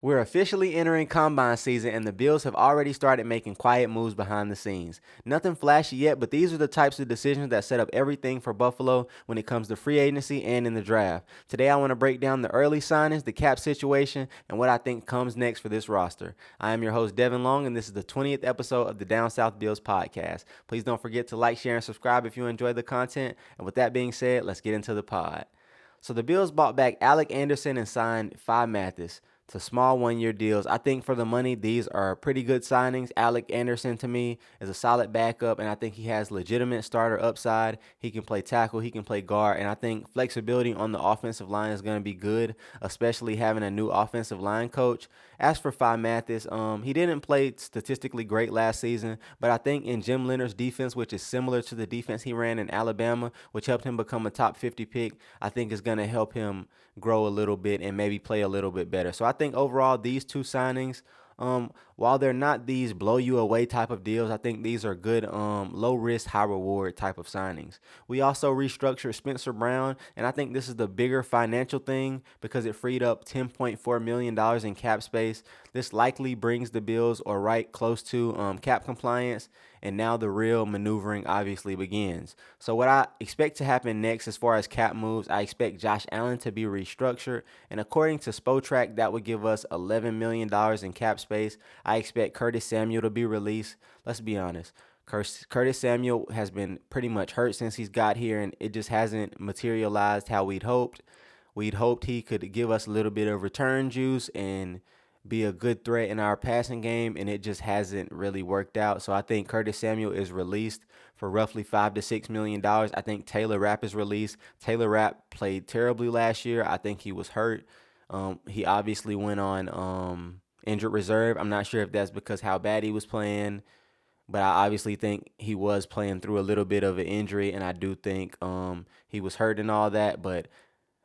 We're officially entering combine season, and the Bills have already started making quiet moves behind the scenes. Nothing flashy yet, but these are the types of decisions that set up everything for Buffalo when it comes to free agency and in the draft. Today, I want to break down the early signings, the cap situation, and what I think comes next for this roster. I am your host, Devin Long, and this is the 20th episode of the Down South Bills podcast. Please don't forget to like, share, and subscribe if you enjoy the content. And with that being said, let's get into the pod. So the Bills bought back Alec Anderson and signed Phi Mathis to small one-year deals. I think for the money, these are pretty good signings. Alec Anderson, to me, is a solid backup, and I think he has legitimate starter upside. He can play tackle, he can play guard, and I think flexibility on the offensive line is going to be good, especially having a new offensive line coach. As for Phi Mathis, he didn't play statistically great last season, but I think in Jim Leonard's defense, which is similar to the defense he ran in Alabama, which helped him become a top 50 pick, I think is going to help him grow a little bit and maybe play a little bit better. So I think overall these two signings, while they're not these blow you away type of deals, I think these are good low risk, high reward type of signings. We also restructured Spencer Brown, and I think this is the bigger financial thing because it freed up $10.4 million in cap space. This likely brings the Bills or right close to cap compliance, and now the real maneuvering obviously begins. So what I expect to happen next as far as cap moves, I expect Josh Allen to be restructured, and according to Spotrac, that would give us $11 million in cap space. I expect Curtis Samuel to be released. Let's be honest. Curtis Samuel has been pretty much hurt since he's got here, and it just hasn't materialized how we'd hoped. We'd hoped he could give us a little bit of return juice and be a good threat in our passing game, and it just hasn't really worked out. So I think Curtis Samuel is released for roughly $5 to $6 million. I think Taylor Rapp is released. Taylor Rapp played terribly last year. I think he was hurt. He obviously went on injured reserve. I'm not sure if that's because how bad he was playing, but I obviously think he was playing through a little bit of an injury, and I do think he was hurt and all that. But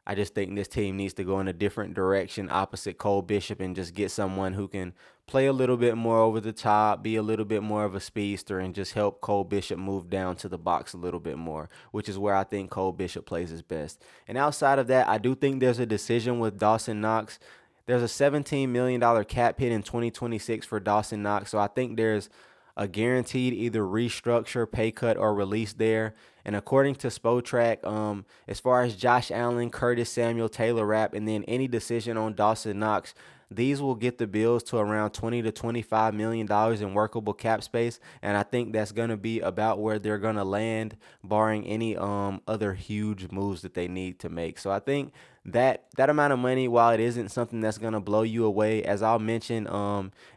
I just think this team needs to go in a different direction opposite Cole Bishop and just get someone who can play a little bit more over the top, be a little bit more of a speedster, and just help Cole Bishop move down to the box a little bit more, which is where I think Cole Bishop plays his best. And outside of that, I do think there's a decision with Dawson Knox. There's a $17 million cap hit in 2026 for Dawson Knox, so I think there's a guaranteed either restructure, pay cut, or release there. And according to Spotrac, as far as Josh Allen, Curtis Samuel, Taylor Rapp, and then any decision on Dawson Knox, these will get the Bills to around $20 to $25 million in workable cap space, and I think that's gonna be about where they're gonna land, barring any other huge moves that they need to make. So I think that amount of money, while it isn't something that's gonna blow you away, as I'll mention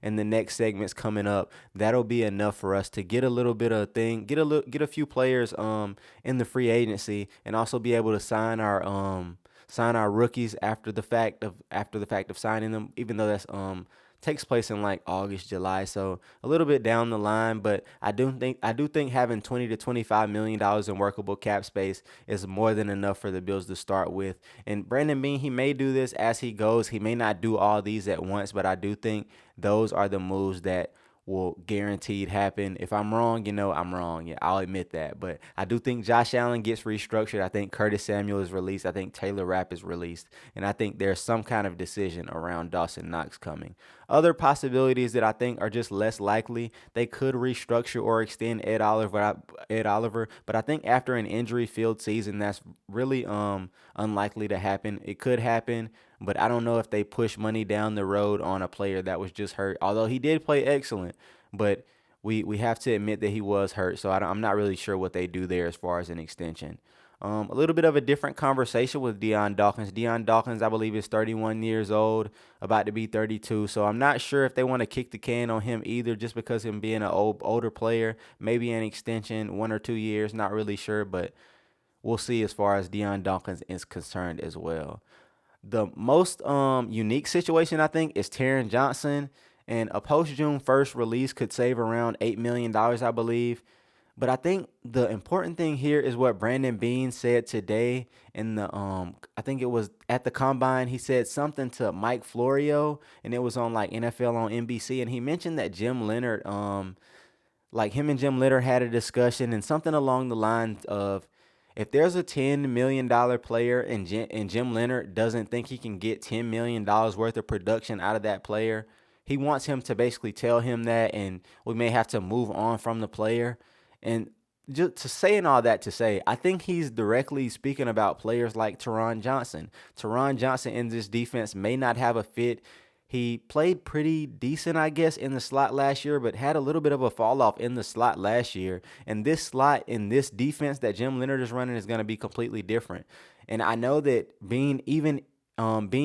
in the next segments coming up, that'll be enough for us to get a little bit of thing, get a few players in the free agency, and also be able to sign our rookies after the fact of signing them, even though that's takes place in like August, July, so a little bit down the line. But I do think having $20 to $25 million in workable cap space is more than enough for the Bills to start with. And Brandon Beane, he may do this as he goes. He may not do all these at once, but I do think those are the moves that will guaranteed happen. If I'm wrong, I'm wrong. Yeah, I'll admit that. But I do think Josh Allen gets restructured. I think Curtis Samuel is released. I think Taylor Rapp is released. And I think there's some kind of decision around Dawson Knox coming. Other possibilities that I think are just less likely, they could restructure or extend Ed Oliver, but I think after an injury-filled season, that's really unlikely to happen. It could happen, but I don't know if they push money down the road on a player that was just hurt. Although he did play excellent, but we have to admit that he was hurt. So I'm not really sure what they do there as far as an extension. A little bit of a different conversation with Deion Dawkins. Deion Dawkins, I believe, is 31 years old, about to be 32. So I'm not sure if they want to kick the can on him either, just because him being an older player, maybe an extension, 1 or 2 years, not really sure, but we'll see as far as Deion Dawkins is concerned as well. The most unique situation, I think, is Taron Johnson, and a post June 1st release could save around $8 million, I believe. But I think the important thing here is what Brandon Beane said today in the I think it was at the combine. He said something to Mike Florio, and it was on like NFL on NBC, and he mentioned that Jim Leonard like him and Jim Leonard had a discussion, and something along the lines of, if there's a $10 million player and Jim Leonard doesn't think he can get $10 million worth of production out of that player, he wants him to basically tell him that, and we may have to move on from the player. And just to saying all that to say, I think he's directly speaking about players like Teron Johnson. Teron Johnson in this defense may not have a fit. He played pretty decent, I guess, in the slot last year, but had a little bit of a fall off in the slot last year. And this slot in this defense that Jim Leonard is running is going to be completely different. And I know that Beane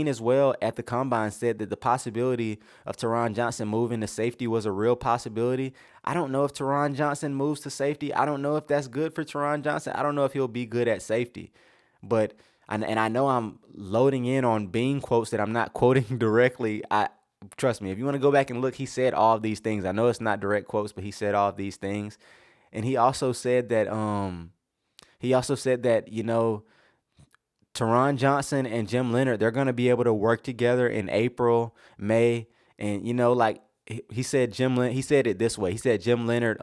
as well at the combine said that the possibility of Teron Johnson moving to safety was a real possibility. I don't know if Teron Johnson moves to safety. I don't know if that's good for Teron Johnson. I don't know if he'll be good at safety. But and I know I'm loading in on Beane quotes that I'm not quoting directly. I trust me, if you want to go back and look, he said all of these things. I know it's not direct quotes, but he said all of these things. And he also said that Teron Johnson and Jim Leonard, they're going to be able to work together in April, May, and like he said he said it this way. He said Jim Leonard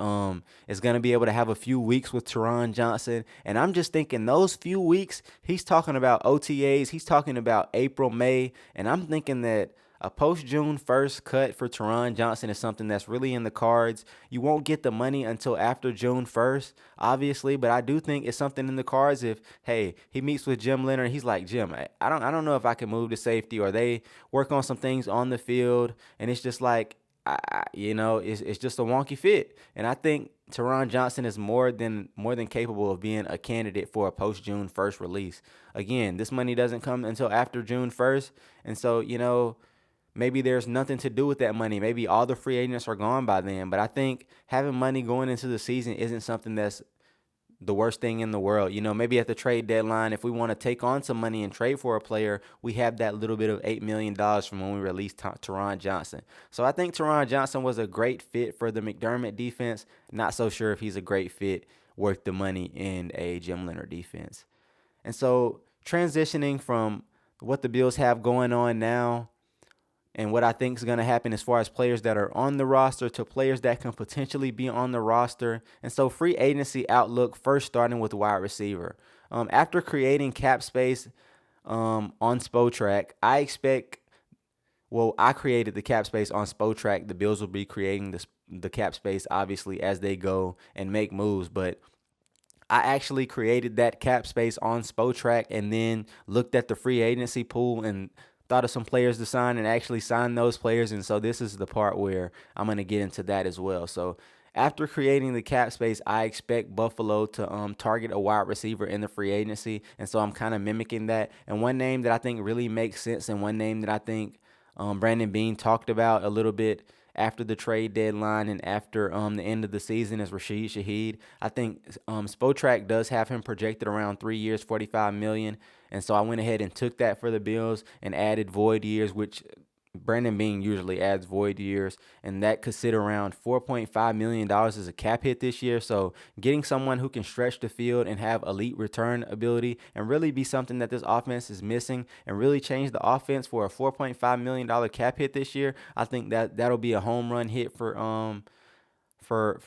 is going to be able to have a few weeks with Teron Johnson, and I'm just thinking those few weeks, he's talking about OTAs, he's talking about April, May, and I'm thinking that a post-June 1st cut for Teron Johnson is something that's really in the cards. You won't get the money until after June 1st, obviously, but I do think it's something in the cards if, hey, he meets with Jim Leonard, he's like, Jim, I don't know if I can move to safety, or they work on some things on the field, and it's just like, it's just a wonky fit. And I think Teron Johnson is more than capable of being a candidate for a post-June 1st release. Again, this money doesn't come until after June 1st, and so, maybe there's nothing to do with that money. Maybe all the free agents are gone by then. But I think having money going into the season isn't something that's the worst thing in the world. Maybe at the trade deadline, if we want to take on some money and trade for a player, we have that little bit of $8 million from when we released Teron Johnson. So I think Teron Johnson was a great fit for the McDermott defense. Not so sure if he's a great fit worth the money in a Jim Leonard defense. And so transitioning from what the Bills have going on now and what I think is going to happen as far as players that are on the roster to players that can potentially be on the roster. And so free agency outlook, first starting with wide receiver. After creating cap space on Spotrac, I created the cap space on Spotrac. The Bills will be creating the cap space, obviously, as they go and make moves. But I actually created that cap space on Spotrac and then looked at the free agency pool and thought of some players to sign and actually signed those players. And so this is the part where I'm going to get into that as well. So after creating the cap space, I expect Buffalo to target a wide receiver in the free agency. And so I'm kind of mimicking that. And one name that I think really makes sense, and one name that I think Brandon Beane talked about a little bit after the trade deadline and after the end of the season, is Rashid Shaheed. I think Spotrac does have him projected around 3 years, $45 million. And so I went ahead and took that for the Bills and added void years, which Brandon Beane usually adds void years, and that could sit around $4.5 million as a cap hit this year. So getting someone who can stretch the field and have elite return ability and really be something that this offense is missing and really change the offense for a $4.5 million cap hit this year, I think that'll be a home run hit for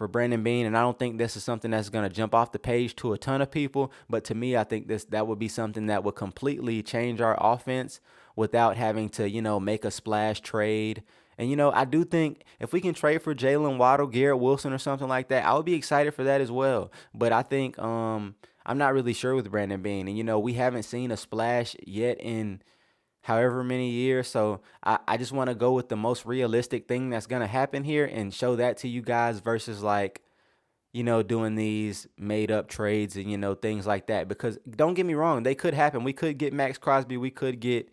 Brandon Beane. And I don't think this is something that's going to jump off the page to a ton of people, but to me, I think that would be something that would completely change our offense without having to, make a splash trade. And, I do think if we can trade for Jalen Waddle, Garrett Wilson, or something like that, I would be excited for that as well. But I think I'm not really sure with Brandon Beane. And, we haven't seen a splash yet in however many years. So I just want to go with the most realistic thing that's going to happen here and show that to you guys versus doing these made up trades and, things like that. Because don't get me wrong, they could happen. We could get Max Crosby. We could get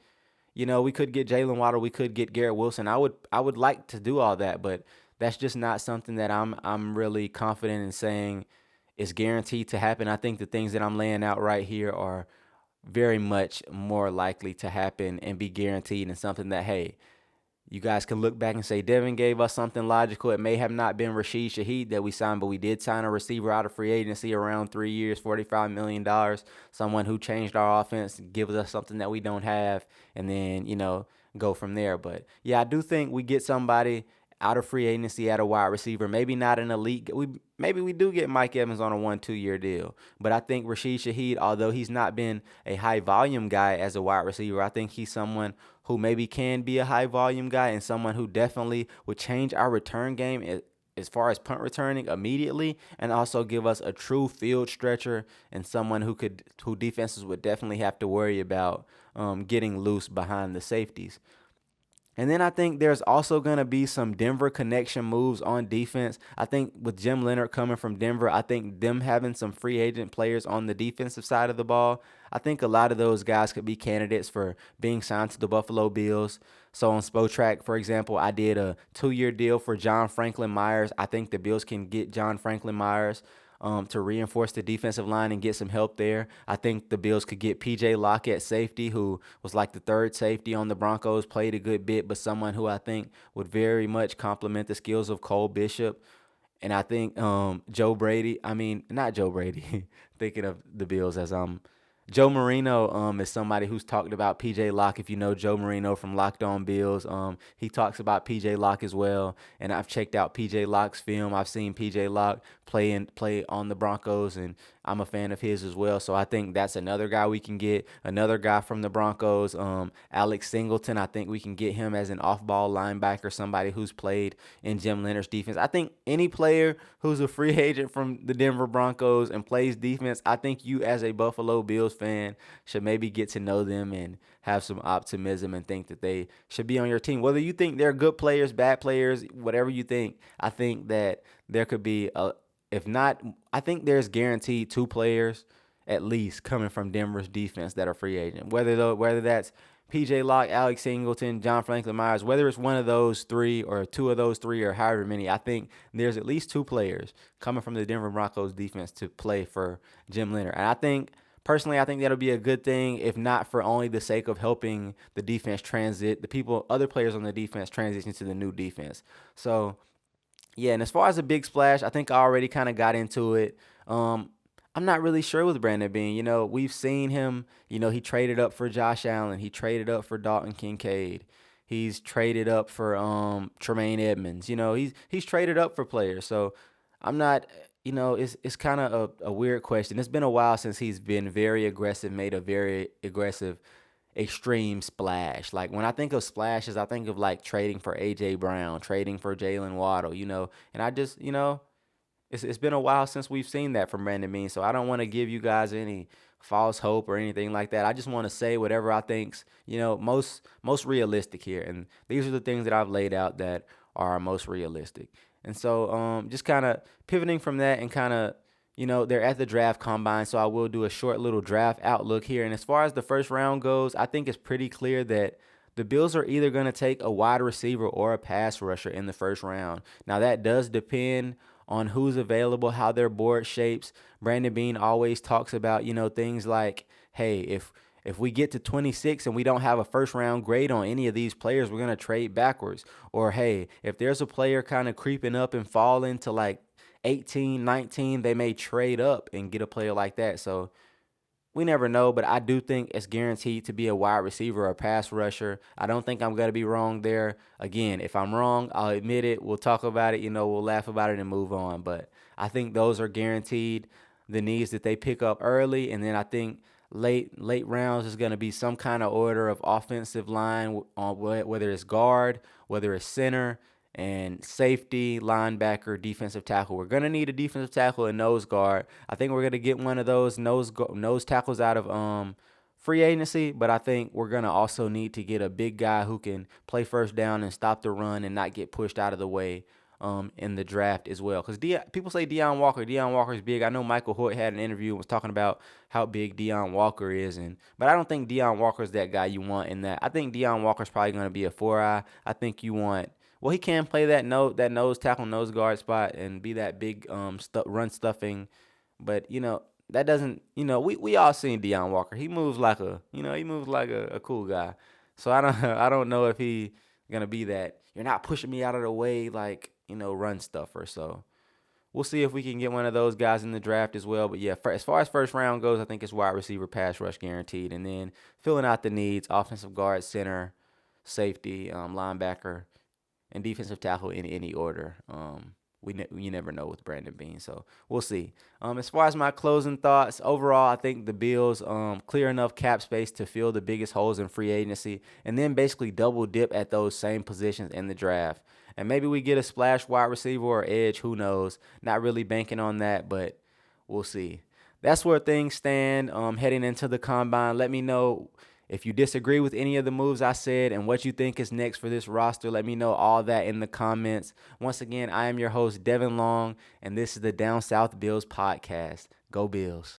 Jalen Waddle. We could get Garrett Wilson. I would like to do all that, but that's just not something that I'm really confident in saying is guaranteed to happen. I think the things that I'm laying out right here are very much more likely to happen and be guaranteed, and something that, hey, you guys can look back and say Devin gave us something logical. It may have not been Rashid Shaheed that we signed, but we did sign a receiver out of free agency around 3 years, $45 million. Someone who changed our offense, gives us something that we don't have, and then, go from there. But, yeah, I do think we get somebody out of free agency at a wide receiver. Maybe not an elite. Maybe we do get Mike Evans on a 1-2 year deal. But I think Rashid Shaheed, although he's not been a high volume guy as a wide receiver, I think he's someone who maybe can be a high volume guy and someone who definitely would change our return game as far as punt returning immediately, and also give us a true field stretcher and someone who defenses would definitely have to worry about getting loose behind the safeties. And then I think there's also going to be some Denver connection moves on defense. I think with Jim Leonard coming from Denver, I think them having some free agent players on the defensive side of the ball, I think a lot of those guys could be candidates for being signed to the Buffalo Bills. So on Spotrac, for example, I did a 2-year deal for John Franklin Myers. I think the Bills can get John Franklin Myers to reinforce the defensive line and get some help there. I think the Bills could get P.J. Lockett at safety, who was like the third safety on the Broncos, played a good bit, but someone who I think would very much complement the skills of Cole Bishop. And I think not Joe Brady, thinking of the Bills as Joe Marino is somebody who's talked about PJ Locke. If you know Joe Marino from Locked On Bills, he talks about PJ Locke as well. And I've checked out PJ Locke's film. I've seen PJ Locke play on the Broncos, and I'm a fan of his as well. So I think that's another guy we can get. Another guy from the Broncos, Alex Singleton. I think we can get him as an off-ball linebacker, somebody who's played in Jim Leonard's defense. I think any player who's a free agent from the Denver Broncos and plays defense, I think you as a Buffalo Bills fan should maybe get to know them and have some optimism and think that they should be on your team. Whether you think they're good players, bad players, whatever you think, I think that there could be if not, I think there's guaranteed 2 players at least coming from Denver's defense that are free agent. Whether that's PJ Locke, Alex Singleton, John Franklin Myers, whether it's one of those 3 or 2 of those 3 or however many, I think there's at least 2 players coming from the Denver Broncos defense to play for Jim Leonard. And I think personally, I think that'll be a good thing, if not for only the sake of helping the defense other players on the defense transition to the new defense. So yeah, and as far as a big splash, I think I already kind of got into it. I'm not really sure with Brandon Beane. We've seen him. He traded up for Josh Allen. He traded up for Dalton Kincaid. He's traded up for Tremaine Edmonds. He's traded up for players. So I'm not. It's kind of a weird question. It's been a while since he's been very aggressive, made a very aggressive extreme splash. Like when I think of splashes, I think of like trading for AJ Brown, trading for Jalen Waddle, and I just, it's been a while since we've seen that from Brandon Beane. So I don't want to give you guys any false hope or anything like that. I just want to say whatever I think's, most realistic here. And these are the things that I've laid out that are most realistic. And so just kind of pivoting from that and kind of, they're at the draft combine, so I will do a short little draft outlook here. And as far as the first round goes, I think it's pretty clear that the Bills are either going to take a wide receiver or a pass rusher in the first round. Now, that does depend on who's available, how their board shapes. Brandon Beane always talks about, things like, hey, if we get to 26 and we don't have a first round grade on any of these players, we're going to trade backwards. Or, hey, if there's a player kind of creeping up and falling to like 18, 19, they may trade up and get a player like that. So we never know, but I do think it's guaranteed to be a wide receiver or a pass rusher. I don't think I'm going to be wrong there. Again, if I'm wrong, I'll admit it. We'll talk about it. We'll laugh about it and move on. But I think those are guaranteed, the needs that they pick up early. And then I think late rounds is going to be some kind of order of offensive line, on whether it's guard, whether it's center, and safety, linebacker, defensive tackle. We're going to need a defensive tackle and nose guard. I think we're going to get one of those nose tackles out of free agency, but I think we're going to also need to get a big guy who can play first down and stop the run and not get pushed out of the way in the draft as well. Because people say Deion Walker is big. I know Michael Hoyt had an interview and was talking about how big Deion Walker is, but I don't think Deion Walker is that guy you want in that. I think Deion Walker is probably going to be a 4-eye. I think you want. Well, he can play that nose tackle, nose guard spot and be that big run stuffing, but that doesn't. We all seen Deion Walker. He moves like a cool guy. So I don't know if he gonna be that. You're not pushing me out of the way like run stuffer. So we'll see if we can get one of those guys in the draft as well. But yeah, as far as first round goes, I think it's wide receiver, pass rush guaranteed, and then filling out the needs: offensive guard, center, safety, linebacker. and defensive tackle in any order. You never know with Brandon Beane, so we'll see. As far as my closing thoughts, overall, I think the Bills clear enough cap space to fill the biggest holes in free agency, and then basically double dip at those same positions in the draft. And maybe we get a splash wide receiver or edge. Who knows? Not really banking on that, but we'll see. That's where things stand heading into the combine. Let me know if you disagree with any of the moves I said and what you think is next for this roster. Let me know all that in the comments. Once again, I am your host, Devin Long, and this is the Down South Bills podcast. Go Bills.